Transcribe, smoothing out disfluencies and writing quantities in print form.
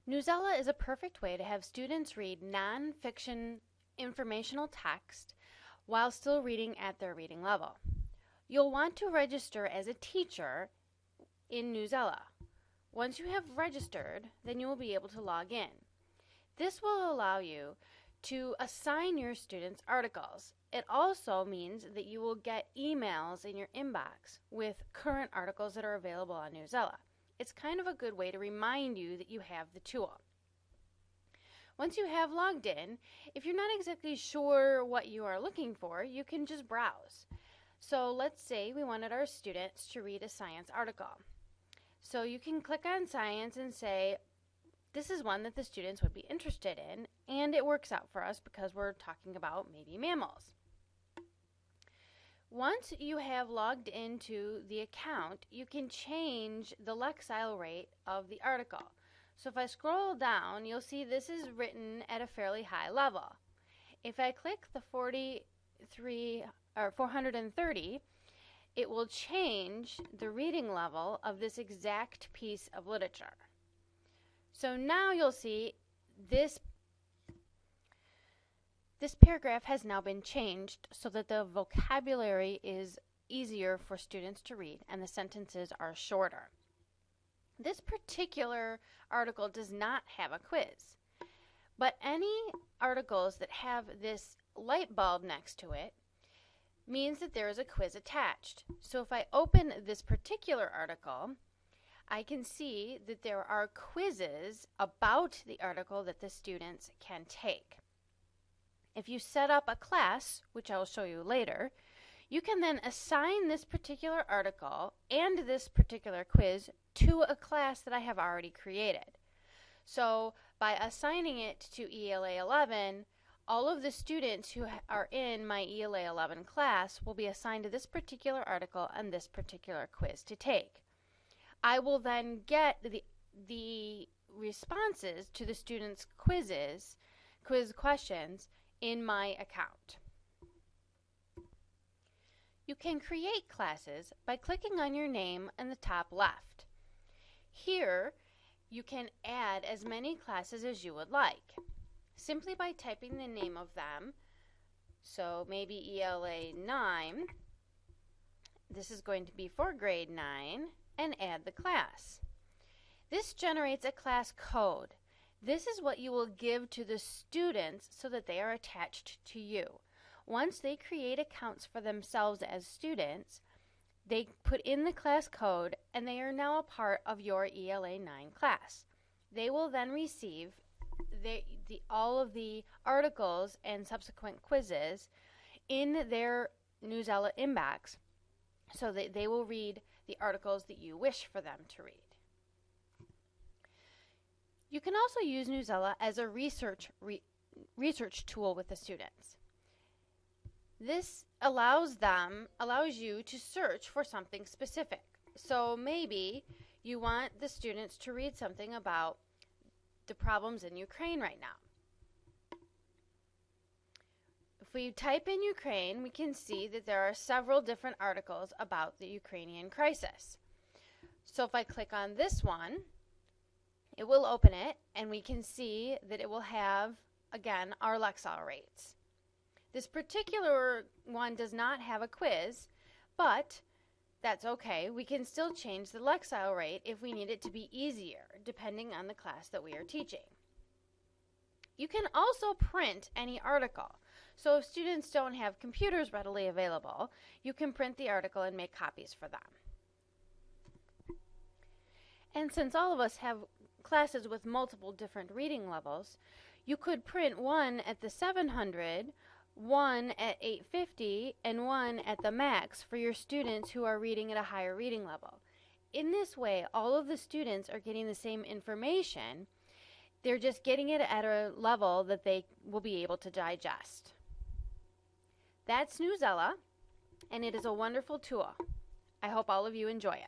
Newsela is a perfect way to have students read non-fiction informational text while still reading at their reading level. You'll want to register as a teacher in Newsela. Once you have registered, then you will be able to log in. This will allow you to assign your students articles. It also means that you will get emails in your inbox with current articles that are available on Newsela. It's kind of a good way to remind you that you have the tool. Once you have logged in, if you're not exactly sure what you are looking for, you can just browse. So let's say we wanted our students to read a science article. So you can click on science and say, this is one that the students would be interested in, and it works out for us because we're talking about maybe mammals. Once you have logged into the account, you can change the Lexile rate of the article. So if I scroll down, you'll see this is written at a fairly high level. If I click the 430, it will change the reading level of this exact piece of literature. So now you'll see this paragraph has now been changed so that the vocabulary is easier for students to read and the sentences are shorter. This particular article does not have a quiz, but any articles that have this light bulb next to it means that there is a quiz attached. So if I open this particular article, I can see that there are quizzes about the article that the students can take. If you set up a class, which I will show you later, you can then assign this particular article and this particular quiz to a class that I have already created. So by assigning it to ELA 11, all of the students who are in my ELA 11 class will be assigned to this particular article and this particular quiz to take. I will then get the responses to the students' quiz questions in my account. You can create classes by clicking on your name in the top left. Here, you can add as many classes as you would like, simply by typing the name of them. So maybe ELA 9, this is going to be for grade 9, and add the class. This generates a class code. This is what you will give to the students so that they are attached to you. Once they create accounts for themselves as students, they put in the class code and they are now a part of your ELA 9 class. They will then receive all of the articles and subsequent quizzes in their Newsela inbox so that they will read the articles that you wish for them to read. You can also use Newsela as a research tool with the students. This allows you to search for something specific. So maybe you want the students to read something about the problems in Ukraine right now. If we type in Ukraine, we can see that there are several different articles about the Ukrainian crisis. So if I click on this one, it will open it, and we can see that it will have, again, our Lexile rates. This particular one does not have a quiz, but that's okay. We can still change the Lexile rate if we need it to be easier, depending on the class that we are teaching. You can also print any article. So if students don't have computers readily available, you can print the article and make copies for them. And since all of us have classes with multiple different reading levels, you could print one at the 700, one at 850, and one at the max for your students who are reading at a higher reading level. In this way, all of the students are getting the same information. They're just getting it at a level that they will be able to digest. That's Newsela, and it is a wonderful tool. I hope all of you enjoy it.